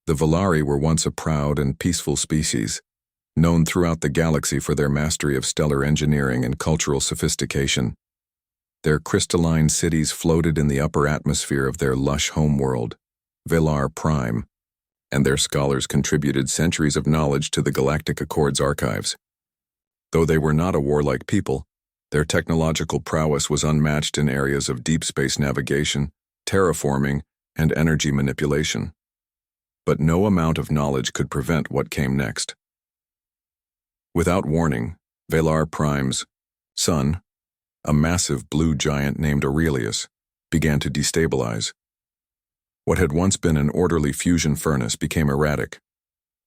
The Valari were once a proud and peaceful species, known throughout the galaxy for their mastery of stellar engineering and cultural sophistication. Their crystalline cities floated in the upper atmosphere of their lush homeworld, Velar Prime, and their scholars contributed centuries of knowledge to the Galactic Accord's archives. Though they were not a warlike people, their technological prowess was unmatched in areas of deep space navigation, terraforming, and energy manipulation. But no amount of knowledge could prevent what came next. Without warning, Velar Prime's sun, a massive blue giant named Aurelius, began to destabilize. What had once been an orderly fusion furnace became erratic.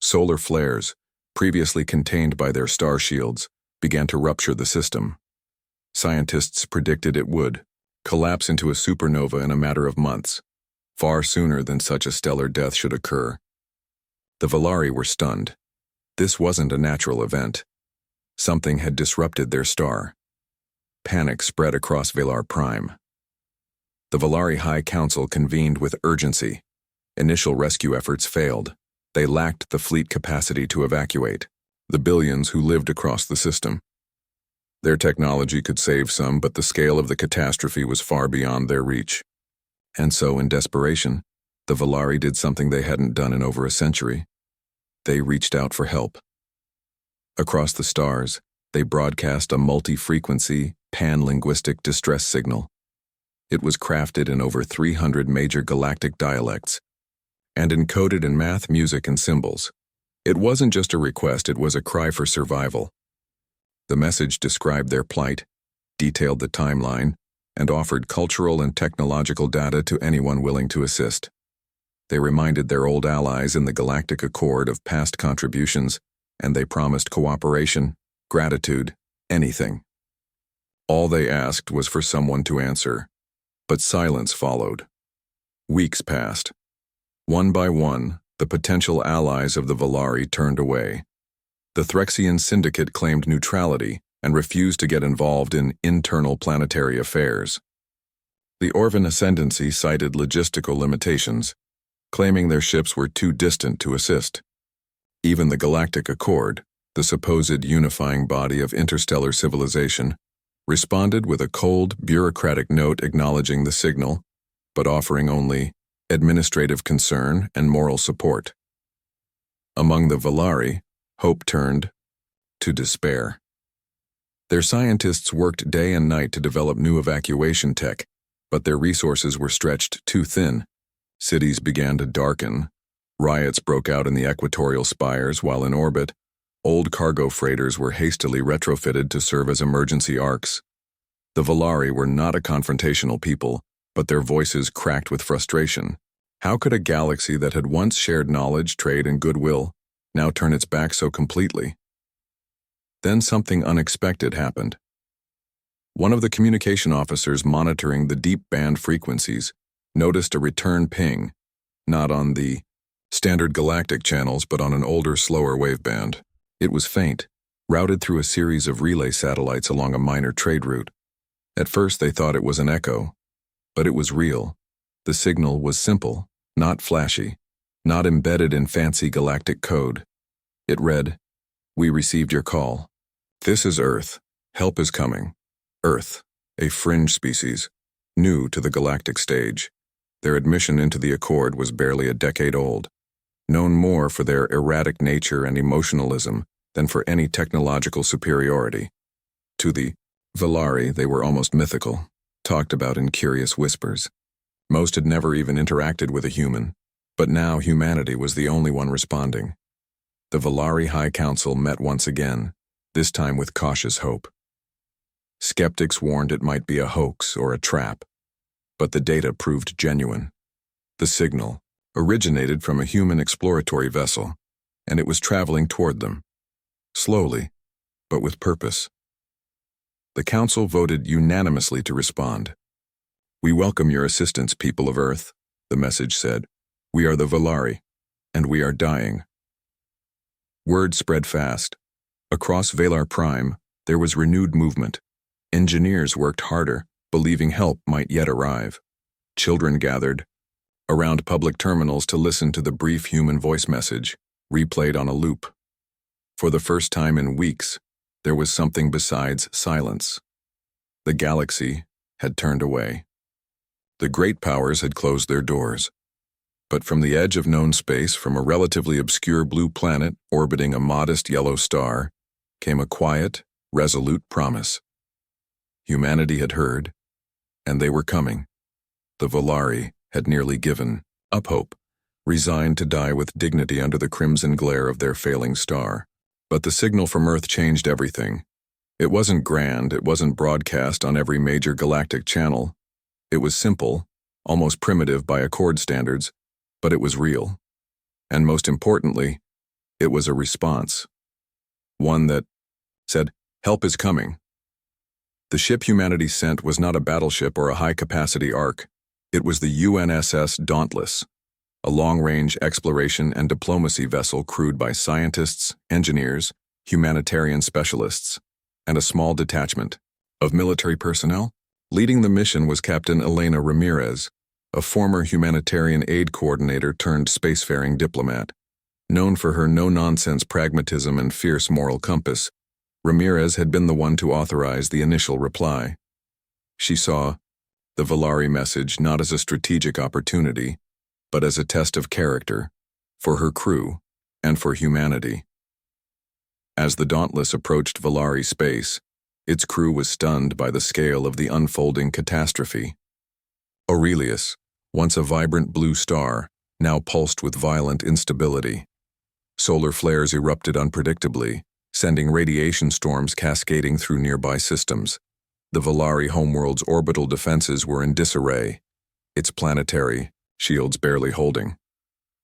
Solar flares, previously contained by their star shields, began to rupture the system. Scientists predicted it would collapse into a supernova in a matter of months, far sooner than such a stellar death should occur. The Valari were stunned. This wasn't a natural event. Something had disrupted their star. Panic spread across Velar Prime. The Valari High Council convened with urgency. Initial rescue efforts failed. They lacked the fleet capacity to evacuate the billions who lived across the system. Their technology could save some, but the scale of the catastrophe was far beyond their reach. And so, in desperation, the Valari did something they hadn't done in over a century. They reached out for help. Across the stars, they broadcast a multi-frequency, pan-linguistic distress signal. It was crafted in over 300 major galactic dialects and encoded in math, music, and symbols. It wasn't just a request, it was a cry for survival. The message described their plight, detailed the timeline, and offered cultural and technological data to anyone willing to assist. They reminded their old allies in the Galactic Accord of past contributions, and they promised cooperation, gratitude, anything. All they asked was for someone to answer, but silence followed. Weeks passed. One by one, the potential allies of the Valari turned away. The Threxian Syndicate claimed neutrality and refused to get involved in internal planetary affairs. The Orvan Ascendancy cited logistical limitations, claiming their ships were too distant to assist. Even the Galactic Accord, the supposed unifying body of interstellar civilization, responded with a cold, bureaucratic note acknowledging the signal, but offering only administrative concern and moral support. Among the Valari, hope turned to despair. Their scientists worked day and night to develop new evacuation tech, but their resources were stretched too thin. Cities began to darken. Riots broke out in the equatorial spires while in orbit. Old cargo freighters were hastily retrofitted to serve as emergency arcs. The Valari were not a confrontational people, but their voices cracked with frustration. How could a galaxy that had once shared knowledge, trade, and goodwill now turn its back so completely? Then something unexpected happened. One of the communication officers monitoring the deep band frequencies noticed a return ping, not on the standard galactic channels but on an older, slower waveband. It was faint, routed through a series of relay satellites along a minor trade route. At first they thought it was an echo, but it was real. The signal was simple, not flashy, not embedded in fancy galactic code. It read, "We received your call. This is Earth. Help is coming." Earth, a fringe species, new to the galactic stage. Their admission into the Accord was barely a decade old, known more for their erratic nature and emotionalism than for any technological superiority. To the Valari, they were almost mythical, talked about in curious whispers. Most had never even interacted with a human, but now humanity was the only one responding. The Valari High Council met once again, this time with cautious hope. Skeptics warned it might be a hoax or a trap, but the data proved genuine. The signal originated from a human exploratory vessel, and it was traveling toward them, slowly, but with purpose. The Council voted unanimously to respond. "We welcome your assistance, people of Earth," the message said. "We are the Valari, and we are dying." Word spread fast. Across Velar Prime, there was renewed movement. Engineers worked harder, believing help might yet arrive. Children gathered, around public terminals to listen to the brief human voice message, replayed on a loop. For the first time in weeks, there was something besides silence. The galaxy had turned away. The great powers had closed their doors. But from the edge of known space, from a relatively obscure blue planet orbiting a modest yellow star, came a quiet, resolute promise. Humanity had heard, and they were coming. The Volari had nearly given up hope, resigned to die with dignity under the crimson glare of their failing star. But the signal from Earth changed everything. It wasn't grand, it wasn't broadcast on every major galactic channel. It was simple, almost primitive by Accord standards, but it was real. And most importantly, it was a response. One that said, "Help is coming." The ship humanity sent was not a battleship or a high-capacity ark. It was the UNSS Dauntless, a long-range exploration and diplomacy vessel crewed by scientists, engineers, humanitarian specialists, and a small detachment of military personnel. Leading the mission was Captain Elena Ramirez, a former humanitarian aid coordinator turned spacefaring diplomat. Known for her no-nonsense pragmatism and fierce moral compass, Ramirez had been the one to authorize the initial reply. She saw the Volari message not as a strategic opportunity, but as a test of character, for her crew, and for humanity. As the Dauntless approached Volari space, its crew was stunned by the scale of the unfolding catastrophe. Aurelius, once a vibrant blue star, now pulsed with violent instability. Solar flares erupted unpredictably, sending radiation storms cascading through nearby systems. The Volari homeworld's orbital defenses were in disarray, its planetary shields barely holding.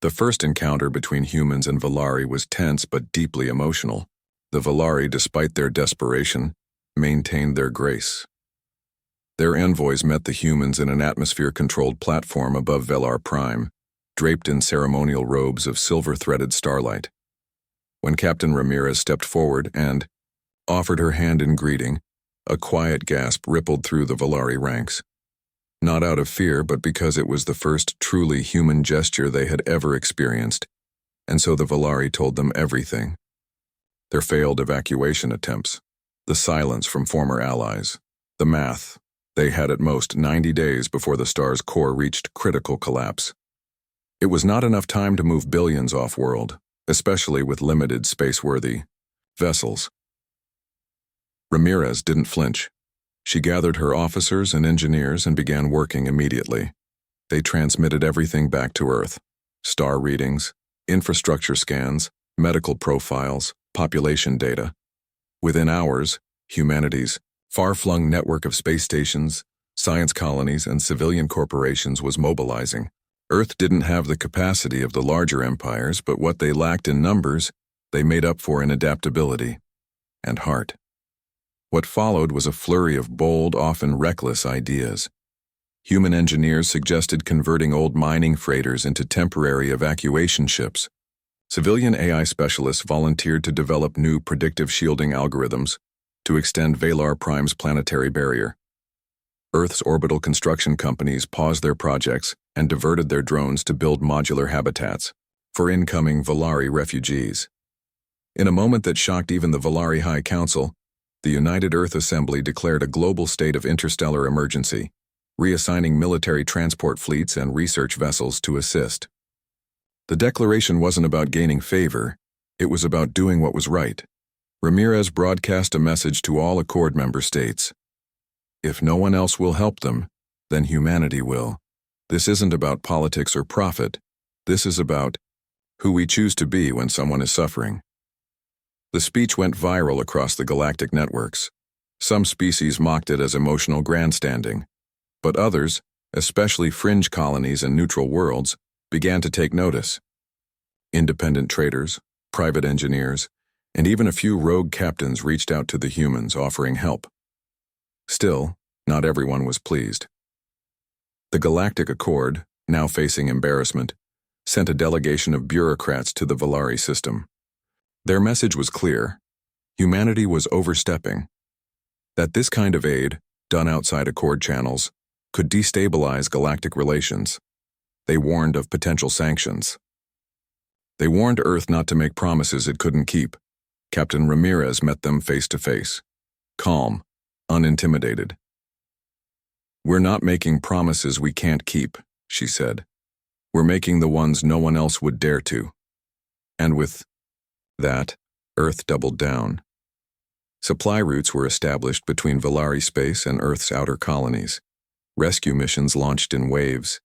The first encounter between humans and Volari was tense but deeply emotional. The Volari, despite their desperation, maintained their grace. Their envoys met the humans in an atmosphere-controlled platform above Velar Prime, draped in ceremonial robes of silver-threaded starlight. When Captain Ramirez stepped forward and offered her hand in greeting, a quiet gasp rippled through the Volari ranks. Not out of fear, but because it was the first truly human gesture they had ever experienced, and so the Volari told them everything. Their failed evacuation attempts, the silence from former allies, the math. They had at most 90 days before the star's core reached critical collapse. It was not enough time to move billions off-world, especially with limited space-worthy vessels. Ramirez didn't flinch. She gathered her officers and engineers and began working immediately. They transmitted everything back to Earth: star readings, infrastructure scans, medical profiles, population data. Within hours, humanity's far-flung network of space stations, science colonies, and civilian corporations was mobilizing. Earth didn't have the capacity of the larger empires, but what they lacked in numbers, they made up for in adaptability and heart. What followed was a flurry of bold, often reckless ideas. Human engineers suggested converting old mining freighters into temporary evacuation ships. Civilian AI specialists volunteered to develop new predictive shielding algorithms to extend Velar Prime's planetary barrier. Earth's orbital construction companies paused their projects and diverted their drones to build modular habitats for incoming Volari refugees. In a moment that shocked even the Volari High Council, the United Earth Assembly declared a global state of interstellar emergency, reassigning military transport fleets and research vessels to assist. The declaration wasn't about gaining favor, it was about doing what was right. Ramirez broadcast a message to all Accord member states. If no one else will help them, then humanity will. This isn't about politics or profit. This is about who we choose to be when someone is suffering. The speech went viral across the galactic networks. Some species mocked it as emotional grandstanding, but others, especially fringe colonies and neutral worlds, began to take notice. Independent traders, private engineers, and even a few rogue captains reached out to the humans, offering help. Still, not everyone was pleased. The Galactic Accord, now facing embarrassment, sent a delegation of bureaucrats to the Volari system. Their message was clear: humanity was overstepping. That this kind of aid, done outside Accord channels, could destabilize galactic relations. They warned of potential sanctions. They warned Earth not to make promises it couldn't keep. Captain Ramirez met them face to face. Calm, unintimidated. "We're not making promises we can't keep," she said. "We're making the ones no one else would dare to." And with that, Earth doubled down. Supply routes were established between Volari space and Earth's outer colonies. Rescue missions launched in waves.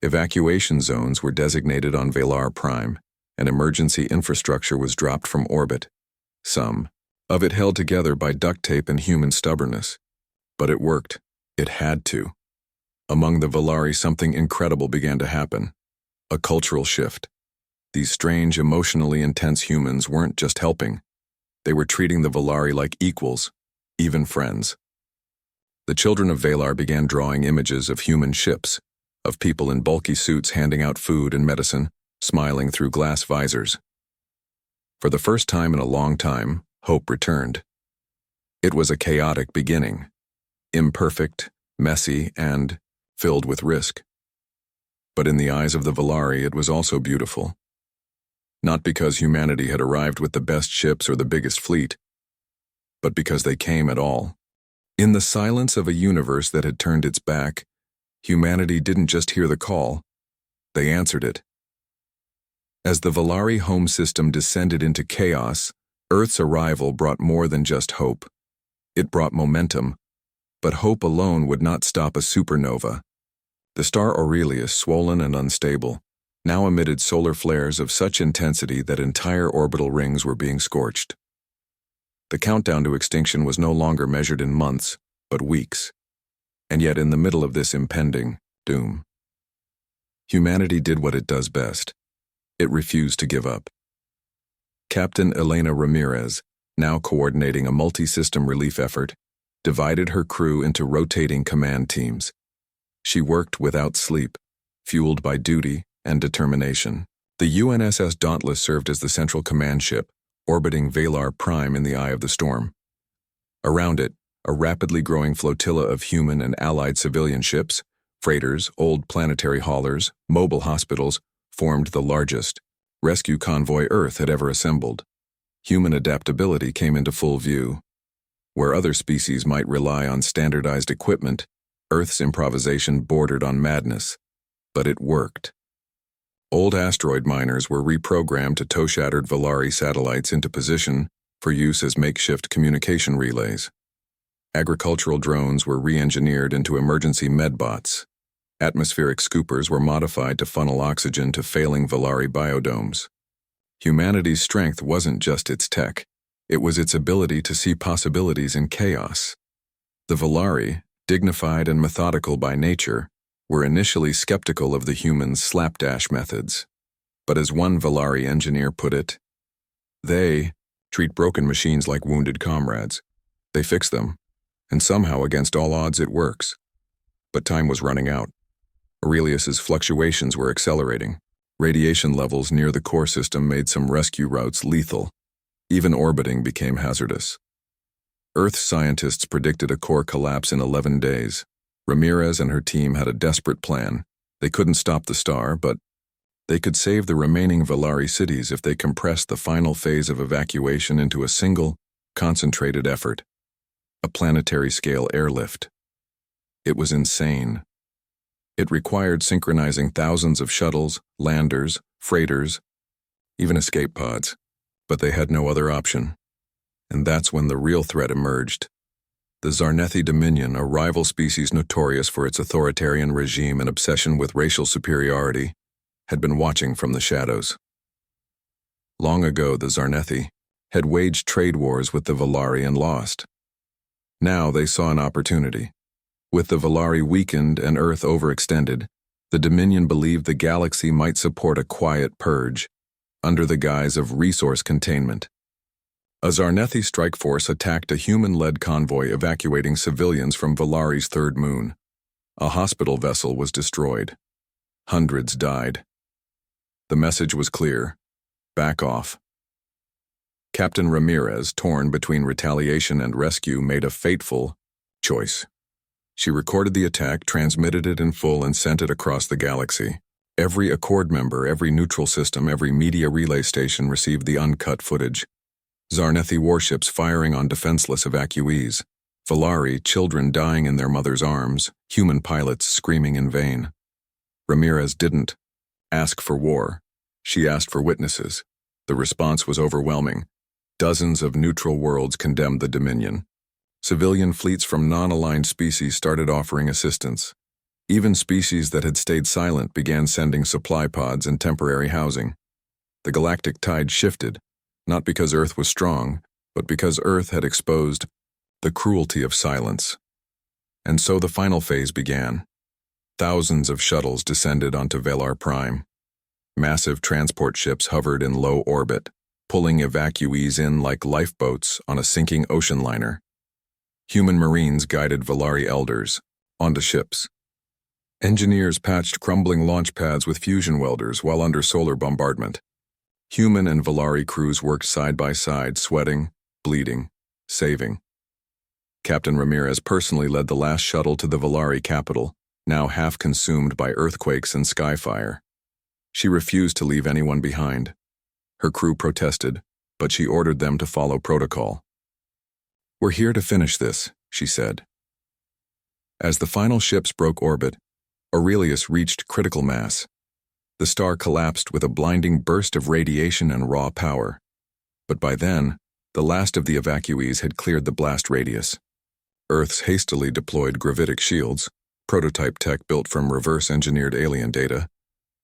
Evacuation zones were designated on Valar Prime, and emergency infrastructure was dropped from orbit. Some of it held together by duct tape and human stubbornness. But it worked. It had to. Among the Volari, something incredible began to happen. A cultural shift. These strange, emotionally intense humans weren't just helping. They were treating the Volari like equals, even friends. The children of Valar began drawing images of human ships, of people in bulky suits handing out food and medicine, smiling through glass visors. For the first time in a long time, hope returned. It was a chaotic beginning, imperfect, messy, and filled with risk. But in the eyes of the Volari, it was also beautiful. Not because humanity had arrived with the best ships or the biggest fleet, but because they came at all. In the silence of a universe that had turned its back, humanity didn't just hear the call, they answered it. As the Volari home system descended into chaos, Earth's arrival brought more than just hope. It brought momentum, but hope alone would not stop a supernova. The star Aurelius, swollen and unstable, now emitted solar flares of such intensity that entire orbital rings were being scorched. The countdown to extinction was no longer measured in months, but weeks. And yet in the middle of this impending doom, humanity did what it does best. It refused to give up. Captain Elena Ramirez, now coordinating a multi-system relief effort, divided her crew into rotating command teams. She worked without sleep, fueled by duty and determination. The UNSS Dauntless served as the central command ship, orbiting Valar Prime in the eye of the storm. Around it, a rapidly growing flotilla of human and allied civilian ships, freighters, old planetary haulers, mobile hospitals, formed the largest rescue convoy Earth had ever assembled. Human adaptability came into full view. Where other species might rely on standardized equipment, Earth's improvisation bordered on madness. But it worked. Old asteroid miners were reprogrammed to tow-shattered Volari satellites into position for use as makeshift communication relays. Agricultural drones were re-engineered into emergency medbots. Atmospheric scoopers were modified to funnel oxygen to failing Volari biodomes. Humanity's strength wasn't just its tech. It was its ability to see possibilities in chaos. The Volari, dignified and methodical by nature, were initially skeptical of the humans' slapdash methods. But as one Volari engineer put it, they treat broken machines like wounded comrades. They fix them, and somehow against all odds it works. But time was running out. Aurelius's fluctuations were accelerating. Radiation levels near the core system made some rescue routes lethal. Even orbiting became hazardous. Earth scientists predicted a core collapse in 11 days. Ramirez and her team had a desperate plan. They couldn't stop the star, but they could save the remaining Volari cities if they compressed the final phase of evacuation into a single, concentrated effort. A planetary-scale airlift. It was insane. It required synchronizing thousands of shuttles, landers, freighters, even escape pods. But they had no other option. And that's when the real threat emerged. The Zarnethi Dominion, a rival species notorious for its authoritarian regime and obsession with racial superiority, had been watching from the shadows. Long ago, the Zarnethi had waged trade wars with the Volari and lost. Now they saw an opportunity. With the Volari weakened and Earth overextended, the Dominion believed the galaxy might support a quiet purge, under the guise of resource containment. A Zarnethi strike force attacked a human-led convoy evacuating civilians from Volari's third moon. A hospital vessel was destroyed. Hundreds died. The message was clear: back off. Captain Ramirez, torn between retaliation and rescue, made a fateful choice. She recorded the attack, transmitted it in full, and sent it across the galaxy. Every Accord member, every neutral system, every media relay station received the uncut footage. Zarnethi warships firing on defenseless evacuees. Valari, children dying in their mother's arms, human pilots screaming in vain. Ramirez didn't ask for war. She asked for witnesses. The response was overwhelming. Dozens of neutral worlds condemned the Dominion. Civilian fleets from non-aligned species started offering assistance. Even species that had stayed silent began sending supply pods and temporary housing. The galactic tide shifted, not because Earth was strong, but because Earth had exposed the cruelty of silence. And so the final phase began. Thousands of shuttles descended onto Velar Prime. Massive transport ships hovered in low orbit, pulling evacuees in like lifeboats on a sinking ocean liner. Human Marines guided Valari elders onto ships. Engineers patched crumbling launch pads with fusion welders while under solar bombardment. Human and Valari crews worked side by side, sweating, bleeding, saving. Captain Ramirez personally led the last shuttle to the Valari capital, now half consumed by earthquakes and skyfire. She refused to leave anyone behind. Her crew protested, but she ordered them to follow protocol. "We're here to finish this," she said. As the final ships broke orbit, Aurelius reached critical mass. The star collapsed with a blinding burst of radiation and raw power. But by then, the last of the evacuees had cleared the blast radius. Earth's hastily deployed gravitic shields, prototype tech built from reverse-engineered alien data,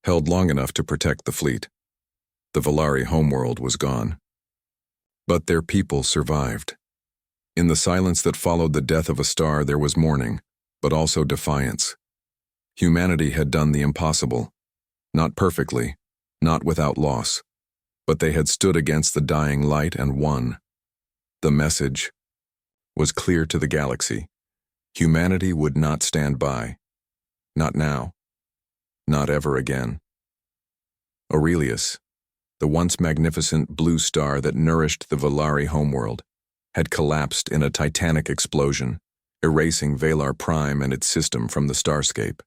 held long enough to protect the fleet. The Valari homeworld was gone. But their people survived. In the silence that followed the death of a star, there was mourning, but also defiance. Humanity had done the impossible. Not perfectly, not without loss, but they had stood against the dying light and won. The message was clear to the galaxy. Humanity would not stand by. Not now. Not ever again. Aurelius, the once magnificent blue star that nourished the Valari homeworld, had collapsed in a titanic explosion, erasing Velar Prime and its system from the starscape.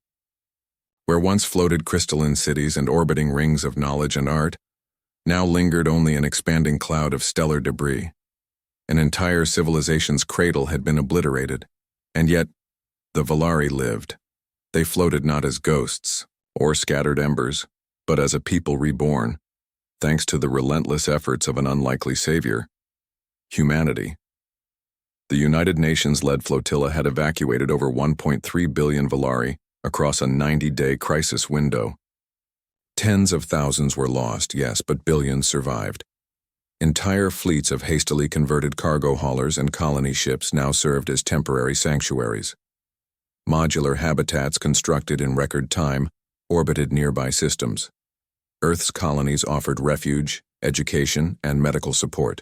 Where once floated crystalline cities and orbiting rings of knowledge and art, now lingered only an expanding cloud of stellar debris. An entire civilization's cradle had been obliterated, and yet the Valari lived. They floated not as ghosts or scattered embers, but as a people reborn, thanks to the relentless efforts of an unlikely savior: humanity. The United Nations-led flotilla had evacuated over 1.3 billion Valari across a 90-day crisis window. Tens of thousands were lost, yes, but billions survived. Entire fleets of hastily converted cargo haulers and colony ships now served as temporary sanctuaries. Modular habitats constructed in record time orbited nearby systems. Earth's colonies offered refuge, education, and medical support.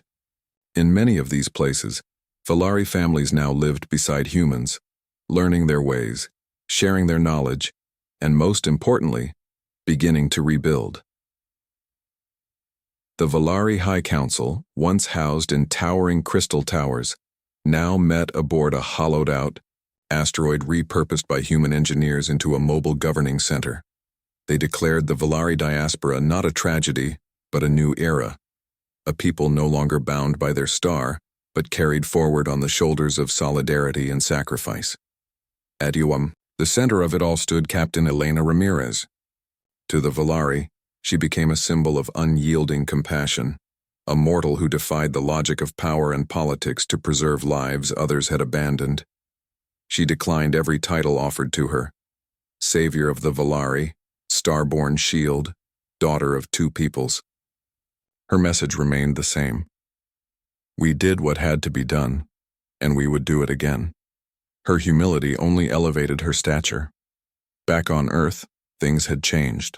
In many of these places, Valari families now lived beside humans, learning their ways, sharing their knowledge, and most importantly, beginning to rebuild. The Valari High Council, once housed in towering crystal towers, now met aboard a hollowed-out asteroid repurposed by human engineers into a mobile governing center. They declared the Valari diaspora not a tragedy, but a new era, a people no longer bound by their star, but carried forward on the shoulders of solidarity and sacrifice. At the center of it all stood Captain Elena Ramirez. To the Valari, she became a symbol of unyielding compassion, a mortal who defied the logic of power and politics to preserve lives others had abandoned. She declined every title offered to her: Savior of the Valari, Starborn Shield, Daughter of Two Peoples. Her message remained the same. We did what had to be done, and we would do it again. Her humility only elevated her stature. Back on Earth, things had changed.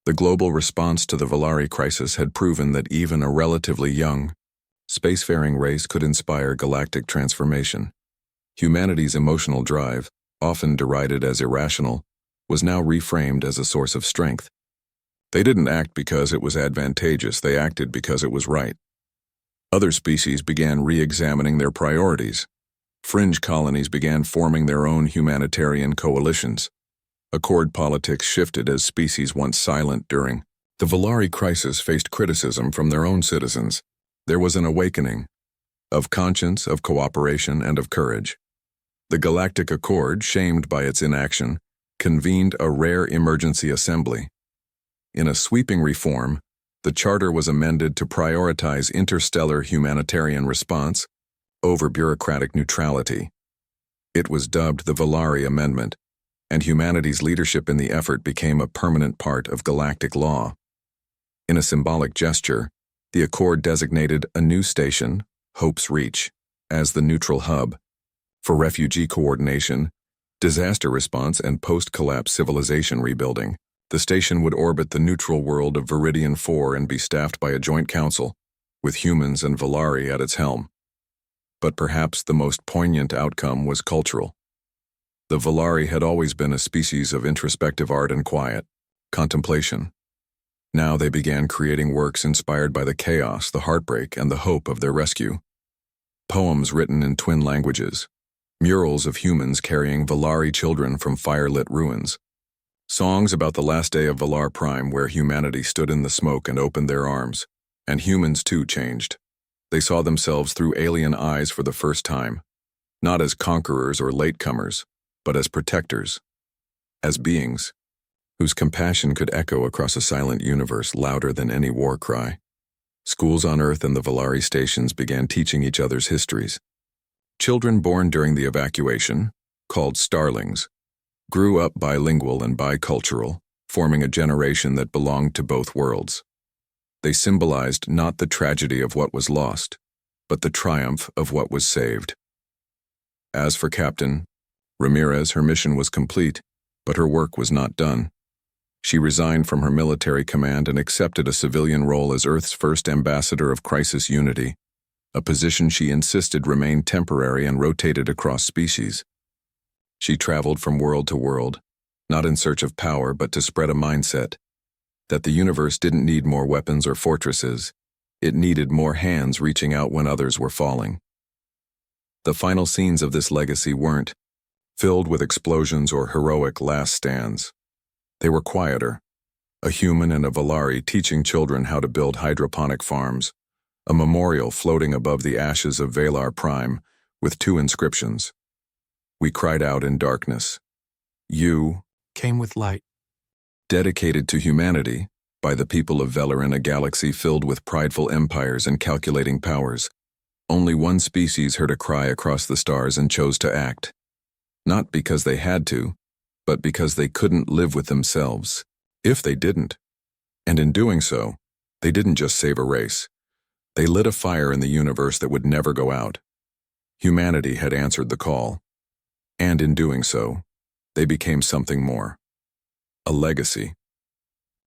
The global response to the Valari crisis had proven that even a relatively young, spacefaring race could inspire galactic transformation. Humanity's emotional drive, often derided as irrational, was now reframed as a source of strength. They didn't act because it was advantageous, they acted because it was right. Other species began re-examining their priorities. Fringe colonies began forming their own humanitarian coalitions. Accord politics shifted as species once silent during the Valari crisis faced criticism from their own citizens. There was an awakening of conscience, of cooperation, and of courage. The Galactic Accord, shamed by its inaction, convened a rare emergency assembly. In a sweeping reform, the charter was amended to prioritize interstellar humanitarian response over bureaucratic neutrality. It was dubbed the Valari Amendment, and humanity's leadership in the effort became a permanent part of galactic law. In a symbolic gesture, the Accord designated a new station, Hope's Reach, as the neutral hub for refugee coordination, disaster response, and post-collapse civilization rebuilding. The station would orbit the neutral world of Viridian 4 and be staffed by a joint council, with humans and Valari at its helm. But perhaps the most poignant outcome was cultural. The Valari had always been a species of introspective art and quiet, contemplation. Now they began creating works inspired by the chaos, the heartbreak, and the hope of their rescue. Poems written in twin languages, murals of humans carrying Valari children from fire-lit ruins, songs about the last day of Valar Prime where humanity stood in the smoke and opened their arms, and humans too changed. They saw themselves through alien eyes for the first time, not as conquerors or latecomers, but as protectors, as beings whose compassion could echo across a silent universe louder than any war cry. Schools on Earth and the Valari stations began teaching each other's histories. Children born during the evacuation, called starlings, grew up bilingual and bicultural, forming a generation that belonged to both worlds. They symbolized not the tragedy of what was lost, but the triumph of what was saved. As for Captain Ramirez, her mission was complete, but her work was not done. She resigned from her military command and accepted a civilian role as Earth's first ambassador of crisis unity, a position she insisted remained temporary and rotated across species. She traveled from world to world, not in search of power but to spread a mindset that the universe didn't need more weapons or fortresses, it needed more hands reaching out when others were falling. The final scenes of this legacy weren't filled with explosions or heroic last stands. They were quieter, a human and a Valari teaching children how to build hydroponic farms, a memorial floating above the ashes of Valar Prime with two inscriptions. We cried out in darkness. You came with light. Dedicated to humanity by the people of Velar in a galaxy filled with prideful empires and calculating powers. Only one species heard a cry across the stars and chose to act. Not because they had to, but because they couldn't live with themselves, if they didn't. And in doing so, they didn't just save a race. They lit a fire in the universe that would never go out. Humanity had answered the call. And in doing so, they became something more. A legacy.